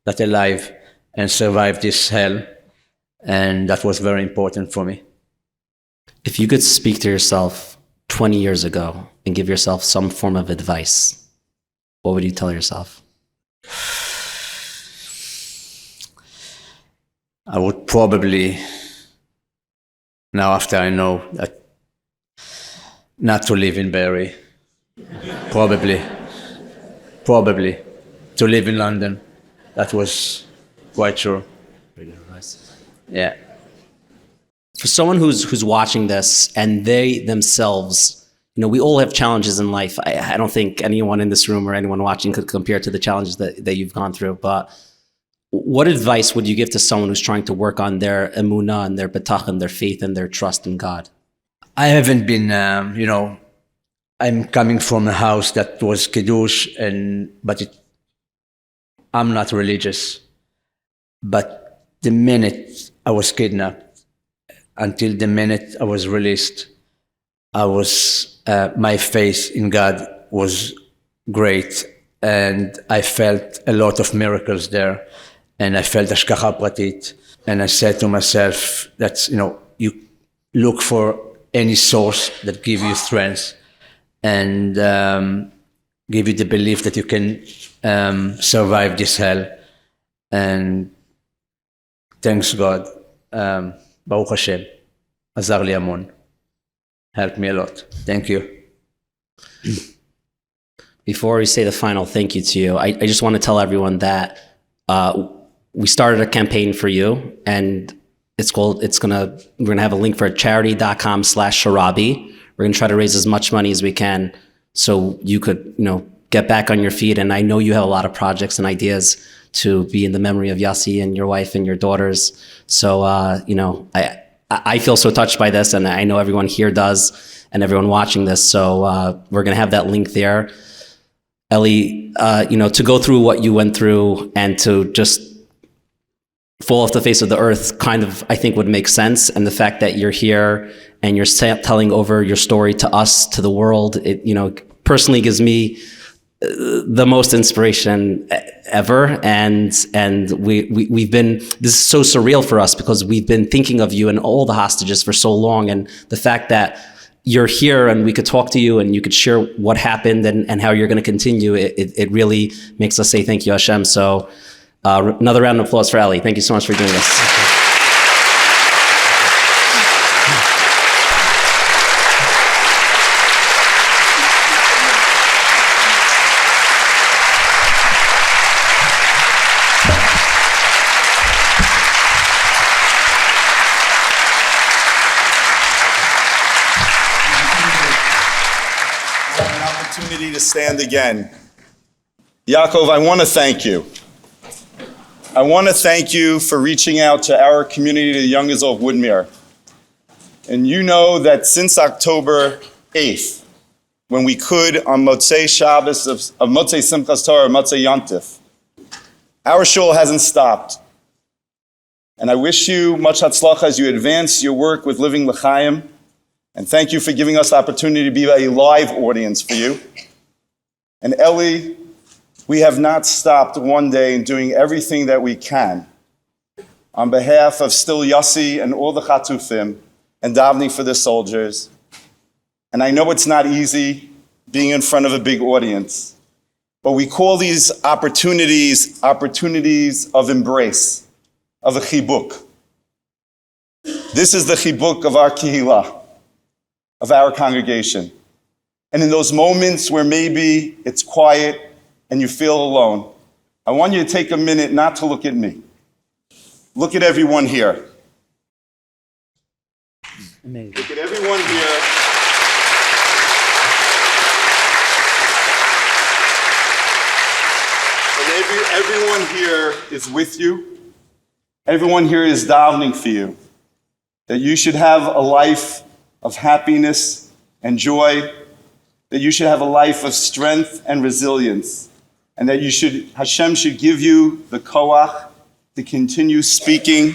that alive and survived this hell, and that was very important for me. If you could speak to yourself 20 years ago and give yourself some form of advice, what would you tell yourself? I would probably, now after I know that, not to live in Barry. Probably to live in London. That was quite true. Pretty good advice. Yeah. For someone who's watching this and they themselves, we all have challenges in life. I don't think anyone in this room or anyone watching could compare to the challenges that you've gone through. But what advice would you give to someone who's trying to work on their emunah and their betachon, their faith and their trust in God? I haven't been, I'm coming from a house that was Kiddush, I'm not religious. But the minute I was kidnapped, until the minute I was released, my faith in God was great, and I felt a lot of miracles there, and I felt hashgacha pratit, and I said to myself that you look for any source that gives you strength and give you the belief that you can survive this hell. And thanks God, Baruch Hashem, Azar li Amon, helped me a lot. Thank you. Before we say the final thank you to you, I just want to tell everyone that we started a campaign for you, and we're gonna have a link for charity.com/Sharabi. We're gonna try to raise as much money as we can so you could, get back on your feet. And I know you have a lot of projects and ideas to be in the memory of Yossi and your wife and your daughters. So, I feel so touched by this, and I know everyone here does, and everyone watching this. So we're gonna have that link there. Ellie, to go through what you went through and to just fall off the face of the earth kind of, I think, would make sense. And the fact that you're here and you're telling over your story to us, to the world, it, personally gives me the most inspiration ever, and we've been, this is so surreal for us because we've been thinking of you and all the hostages for so long, and the fact that you're here and we could talk to you and you could share what happened and how you're going to continue, it really makes us say thank you, Hashem. So another round of applause for Ellie. Thank you so much for doing this. To stand again. Yaakov, I want to thank you. I want to thank you for reaching out to our community, the Young Israel of Woodmere. And you know that since October 8th, when we could on Motzei Shabbos of Motzei Simchas Torah, Motzei Yontif, our shul hasn't stopped. And I wish you much hatzlacha as you advance your work with Living L'Chaim. And thank you for giving us the opportunity to be a live audience for you. And Ellie, we have not stopped one day in doing everything that we can on behalf of Still Yossi and all the Chatufim and davening for the soldiers. And I know it's not easy being in front of a big audience, but we call these opportunities of embrace, of a chibuk. This is the chibuk of our kihila, of our congregation. And in those moments where maybe it's quiet and you feel alone, I want you to take a minute not to look at me. Look at everyone here. Amazing. Look at everyone here. And everyone here is with you. Everyone here is davening for you. That you should have a life of happiness and joy, that you should have a life of strength and resilience, and that Hashem should give you the koach to continue speaking,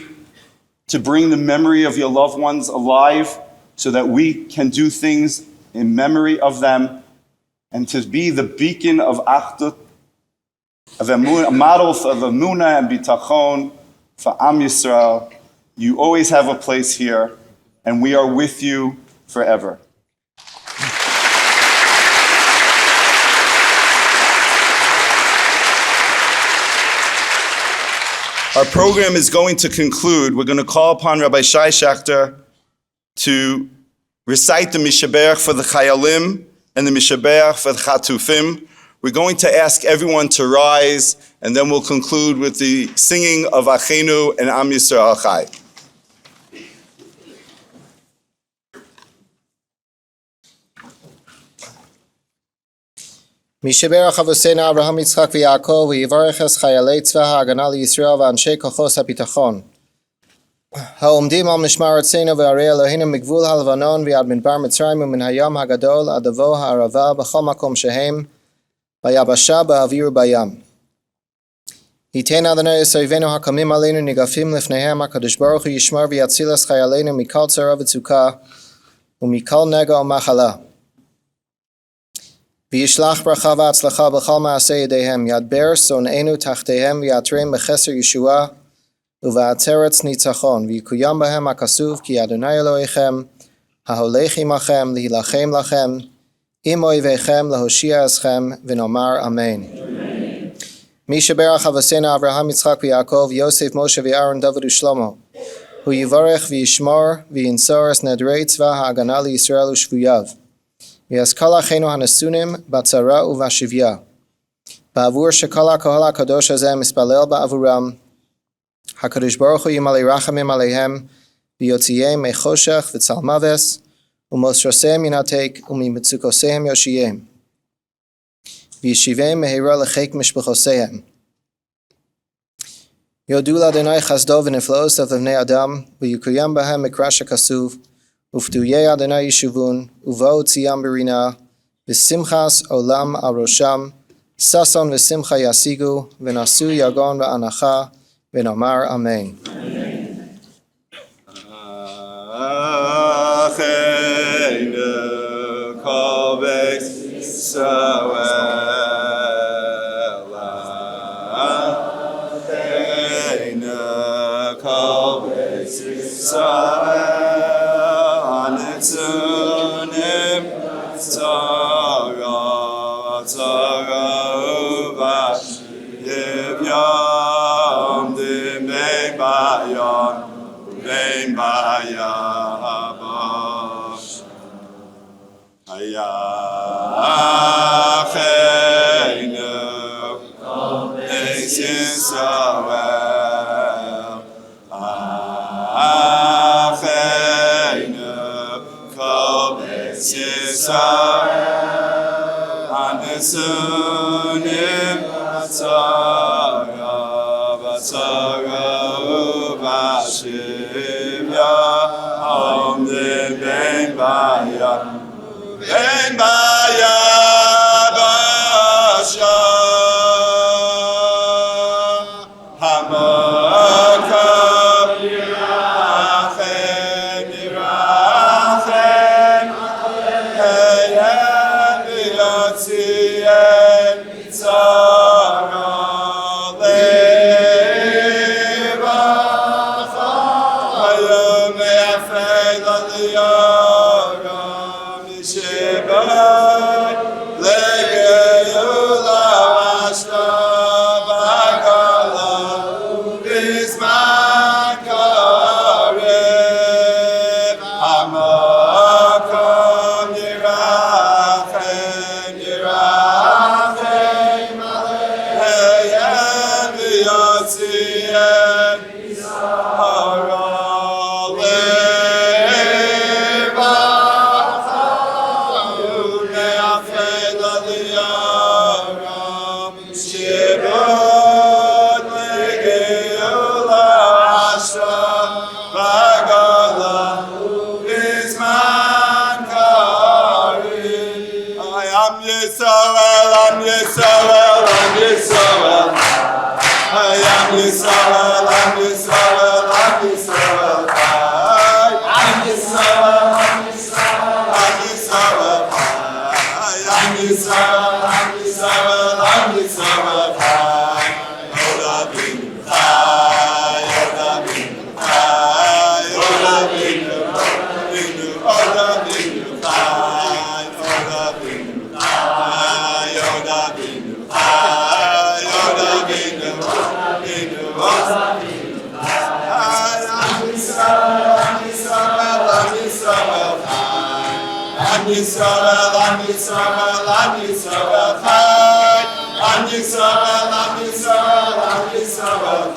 to bring the memory of your loved ones alive so that we can do things in memory of them, and to be the beacon of achdut, of a model of emunah and bitachon for Am Yisrael. You always have a place here, and we are with you forever. Our program is going to conclude. We're going to call upon Rabbi Shai Shachter to recite the Mishaberach for the Chayalim and the Mishaberach for the Chatufim. We're going to ask everyone to rise, and then we'll conclude with the singing of Achenu and Am Yisrael Chai. Mishaberach Avosena Abraham Yitzchak v'Yaakov v'yivarech es chayalei tzva ha'agana liYisrael v'anshei kochos ha'bitachon ha'omdim al mishmar atzenu v'arei Eloheinu migvul ha'levanon v'ad midbar Mitzrayim u'min hayam hagadol ad avo ha'arava b'chol makom shehem v'yabasha ba'avir bayam. Yitein Adonai Yisroveinu hakamim aleinu nigafim lifnehem HaKadosh Baruch Hu yishmar v'yatzil es chayaleinu mikol tzara v'tzukah u'mikol nega u'machala. V'yishlach bracha v'atzlacha b'chol ma'aseh yedehem yadber son'enu tachtehem v'yatreim b'cheser Yeshua uv'atzeretz nitzachon v'yikuyam b'hem ha'kasuv ki Adonai Elohechem ha'holech imachem lihilachem lachem im oivechem lahoshia eschem v'nomar amen. Mishaberach Avosena Abraham Yitzchak v'Yaakov Yosef Moshe v'Aaron David u'Shlomo hu yivarech v'yishmor v'yinsor es nedrei tzva ha'agana liYisrael u'shvuyav v'yaskal achenu hanasunim batzara uvashivya ba'avur shekal ha'kohal ha'kadosh hazeh mispalel ba'avuram HaKadosh Baruch Hu yimalei rachamim aleihem v'yotziyem mechoshech v'tzal maves u'mosrosehem yinatek u'mimitzukosehem yoshiyem v'yishivem mehira lechek mishpachosehem yodu l'Adonai chasdo v'niflaos of v'nei adam v'yukuyam b'hem mikrash ha'kasuv Uftuye Adonai Yishuvun, Uvo Tziyam Berina, V'simchas Olam Al Rosham, Sason V'simcha Yasigu, V'nasu Yagon V'anacha, V'nomar Amen. Achenu kol beis Yisrael Israel, Anetzunim, Torah, Torah, Yivyam, Dimei Bayam, Dimei Bayabash, Hayachenu, Eis Yisrael, Achenu, Kol Eis Yisrael, Anesunim, Torah, Torah, Vashivya, Om Ben Baya, Ben Baya, Basha, Hamakam, Yirachem, Yirachem, Heyem, Yotzien, Tzara, Leva, Hayom, Yafei, Laliyara, Mishebai, Legeyula, Ashta, Bagala, Bisman, Karev, Hamakam, Yirachem, Yirachem, Heyem, Yotzien, Tzara, Leva, Hayom, Yafei, Laliyara, Mishebai, Legeyula, Ashta, Bagala, Bisman, Karev. I am Yisrael, I'm Yisrael, I'm Yisrael. I am Yisrael, I'm Yisrael, I'm Yisrael. I am Yisrael, I'm Yisrael, I'm Yisrael. I am Yisrael, I'm Yisrael, I'm Yisrael. Yoda binu, Yoda binu, Yoda binu, binu, Yoda binu, Yoda binu, Yoda binu, Yoda binu, binu, Yoda binu. I'm Yisrael, I'm Yisrael, I'm Yisrael. I'm Yisrael, I'm Yisrael, I'm Yisrael. I'm Yisrael, I'm Yisrael, I'm Yisrael.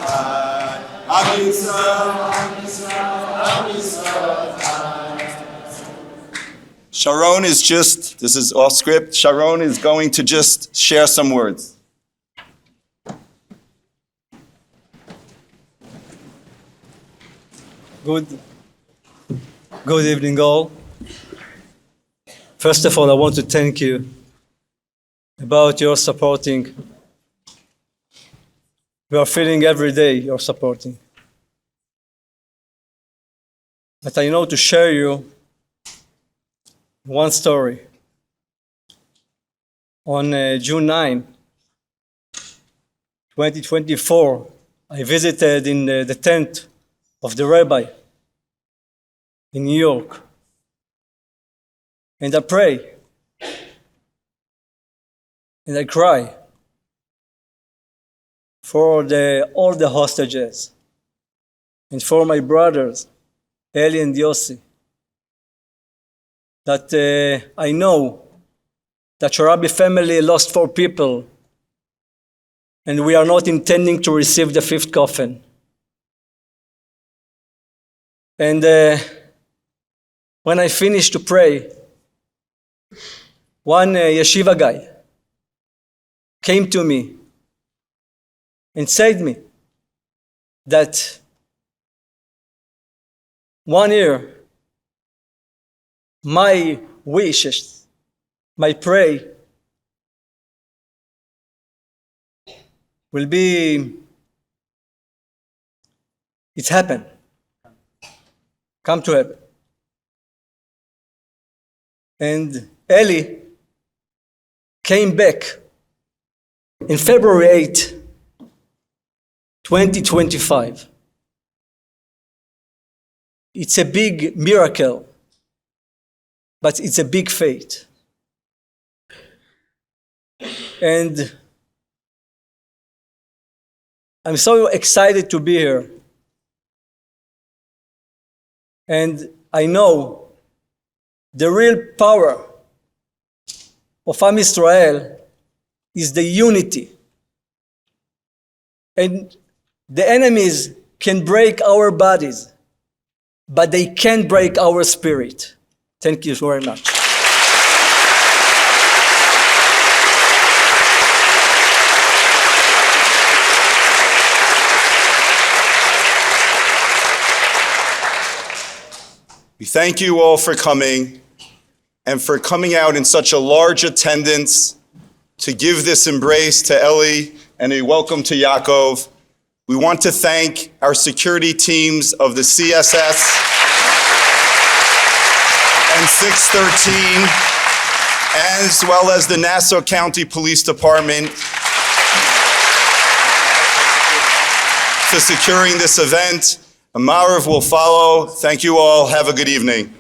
I'm Yisrael, I'm Yisrael, I'm Yisrael. Sharon is just, this is off script, Sharon is going to just share some words. Good evening, all. First of all, I want to thank you about your supporting. We are feeling every day you're supporting. But I know to share you one story. On June 9, 2024, I visited in the tent of the rabbi in New York. And I pray. And I cry for all the hostages and for my brothers, Ellie and Yossi, that I know that Sharabi family lost 4 people and we are not intending to receive the 5th coffin. And when I finished to pray, one yeshiva guy came to me and said to me that 1 year, my wishes, my prayer will be, it's happened. Come to heaven. And Ellie came back in February 8, 2025. It's a big miracle, but it's a big faith. And I'm so excited to be here. And I know the real power of Am Yisrael is the unity. And the enemies can break our bodies, but they can't break our spirit. Thank you very much. We thank you all for coming and for coming out in such a large attendance to give this embrace to Ellie and a welcome to Yaakov. We want to thank our security teams of the CSS and 613, as well as the Nassau County Police Department for securing this event. A Marav will follow. Thank you all. Have a good evening.